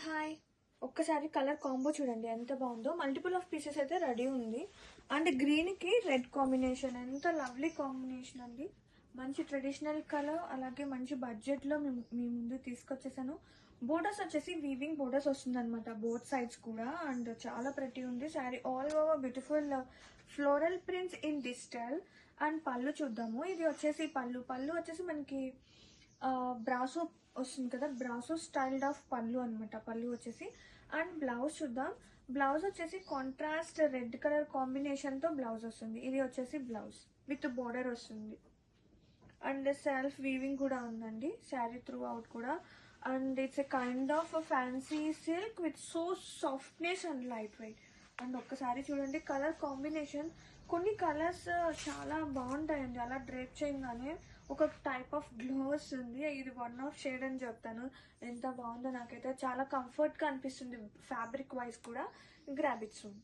Hi, ఒక్కసారి colour combo చూడండి ఎంత బాగుందో. మల్టిపుల్ ఆఫ్ పీసెస్ అయితే రెడీ ఉంది. అండ్ గ్రీన్కి రెడ్ కాంబినేషన్, ఎంత లవ్లీ కాంబినేషన్ అండి. మంచి ట్రెడిషనల్ కలర్, అలాగే మంచి బడ్జెట్లో మీ ముందు తీసుకొచ్చేసాను. బోర్డర్స్ వచ్చేసి వీవింగ్ బోర్డర్స్ వస్తుంది అనమాట, బోత్ సైడ్స్ కూడా. అండ్ చాలా ప్రతి ఉంది sari. All over beautiful floral prints in digital. And పళ్ళు చూద్దాము. ఇది వచ్చేసి పళ్ళు వచ్చేసి మనకి బ్రాసో వస్తుంది కదా, బ్రాసో స్టైల్డ్ ఆఫ్ పళ్ళు అనమాట పళ్ళు వచ్చేసి. అండ్ బ్లౌజ్ చూద్దాం. బ్లౌజ్ వచ్చేసి కాంట్రాస్ట్ రెడ్ కలర్ కాంబినేషన్తో బ్లౌజ్ వస్తుంది. ఇది వచ్చేసి బ్లౌజ్ విత్ బోర్డర్ వస్తుంది. అండ్ సెల్ఫ్ వీవింగ్ కూడా ఉందండి శారీ త్రూ అవుట్ కూడా. And it's a kind of fancy silk with so softness and light weight. And ఒక్కసారి చూడండి కలర్ కాంబినేషన్. కొన్ని కలర్స్ చాలా బాగుంటాయండి, అలా డ్రేప్ చేయగానే ఒక టైప్ ఆఫ్ గ్లో వస్తుంది. ఇది వన్ ఆఫ్ షేడ్ అని చెప్తాను. ఎంత బాగుందో, నాకైతే చాలా కంఫర్ట్గా అనిపిస్తుంది ఫ్యాబ్రిక్ వైజ్ కూడా. Grab it soon.